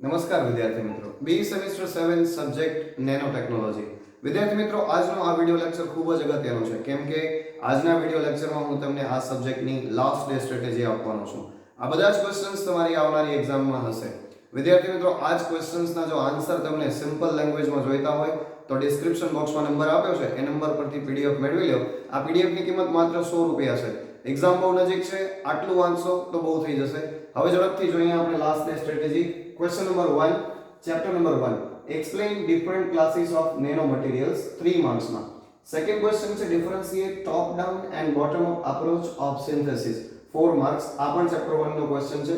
નમસ્કાર વિદ્યાર્થી મિત્રો, બી સેમેસ્ટર 7 સબ્જેક્ટ નેનો ટેકનોલોજી. વિદ્યાર્થી મિત્રો, આજનો આ વિડિયો લેક્ચર ખૂબ જ અગત્યનો છે કેમ કે આજના વિડિયો લેક્ચરમાં હું તમને આ સબ્જેક્ટની લાસ્ટ ડે સ્ટ્રેટેજી આપવાનો છું. આ બધા જ ક્વેશ્ચન્સ તમારી આવનારી એક્ઝામમાં હશે. વિદ્યાર્થી મિત્રો, આ જ ક્વેશ્ચન્સના જો આન્સર તમને સિમ્પલ લેંગ્વેજમાં જોઈતા હોય તો ડિસ્ક્રિપ્શન બોક્સમાં નંબર આપ્યો છે, એ નંબર પરથી પીડીએફ મેળવી લો. આ પીડીએફની કિંમત માત્ર 100 રૂપિયા છે. એક્ઝામ બહુ નજીક છે, આટલું વાંચશો તો બહુ થઈ જશે. હવે ઝડપથી જોઈએ આપણે last day strategy. Question number 1, chapter number 1. Explain different classes of nanomaterials, 3 marks માં. Second question છે differentiate top down and bottom up approach of synthesis, 4 marks. આ પણ chapter 1 નો question છે.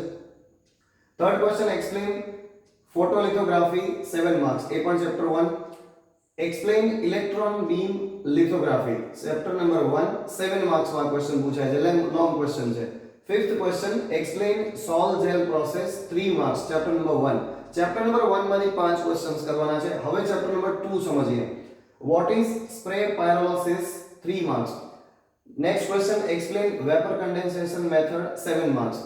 Third question explain photolithography, 7 marks. એ પણ chapter 1. Explain electron beam lithography, chapter number 1, 7 marks માં question પૂછાય છે, long question છે. Fifth question, explain sol gel process, 3 marks, chapter number 1. Chapter number 1 માંથી 5 questions કરવાના છે. હવે chapter number 2 સમજીએ. What is spray pyrolysis, 3 marks. Next question, explain vapor condensation method, 7 marks.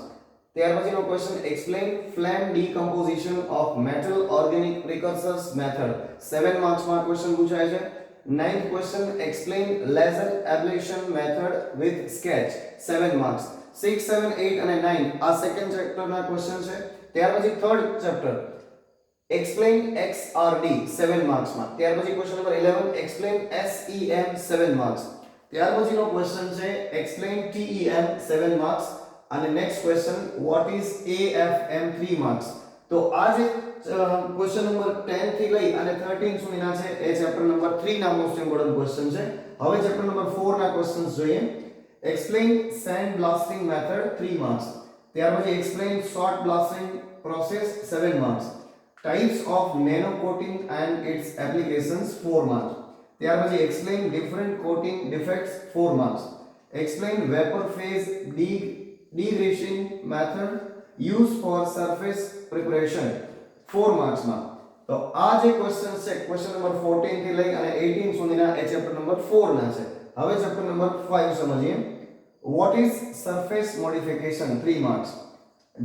ત્યાર પછીનો question, explain flame decomposition of metal organic precursors method, 7 marks માં question પૂછાય છે. Ninth question, explain laser ablation method with sketch, 7 marks. 6, 7, 8 અને 9 આ second ચેપ્ટરના question છે. ત્યાર પછી third chapter explain XRD, 7 marks માં. ત્યાર પછી question number 11 explain SEM, 7 marks. ત્યાર પછીનો ક્વેશ્ચન છે explain TEM, 7 માર્ક્સ. અને next question what is AFM, 3 marks. તો આ જે ક્વેશ્ચન નંબર 10 થી લઈ અને 13 સુધીના છે એ ચેપ્ટર નંબર 3 ના મોસ્ટ ઇમ્પોર્ટન્ટ ક્વેશ્ચન છે. હવે ચેપ્ટર નંબર 4 ના ક્વેશ્ચન્સ જોઈએ. Explain sand blasting method, 3 marks. ત્યાર પછી explain shot blasting process, 7 marks. Types of nano coating and its applications, 4 marks. ત્યાર પછી explain different coating defects, 4 marks. Explain vapor phase degreasing method used for surface preparation, 4 marks માં. તો આ જે questions છે question number 14 થી લઈ અને 18 સુધીના એ ચેપ્ટર નંબર 4 ના છે. હવે ચેપ્ટર નંબર 5 સમજીએ. What is surface modification, 3 marks.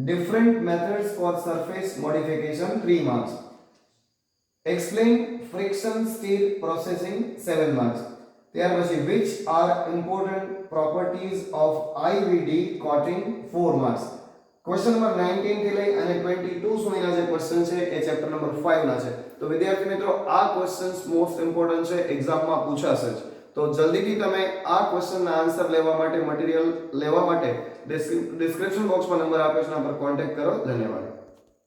Different methods for surface modification, 3 marks. Explain friction stir processing, 7 marks. ત્યાર પછી which are important properties of IVD coating, 4 marks. Question number 19 થી લઈ અને 22 સુધીના જે ક્વેશ્ચન છે એ ચેપ્ટર નંબર 5 ના છે. તો વિદ્યાર્થી મિત્રો, આ ક્વેશ્ચન્સ મોસ્ટ ઇમ્પોર્ટન્ટ છે, એક્ઝામમાં પૂછાશે જ. તો જલ્દીથી તમે આ ક્વેશ્ચનના આન્સર લેવા માટે, મટીરીયલ લેવા માટે ડિસ્ક્રિપ્શન બોક્સમાં નંબર આપ્યો છે, એના પર કોન્ટેક્ટ કરો. ધન્યવાદ.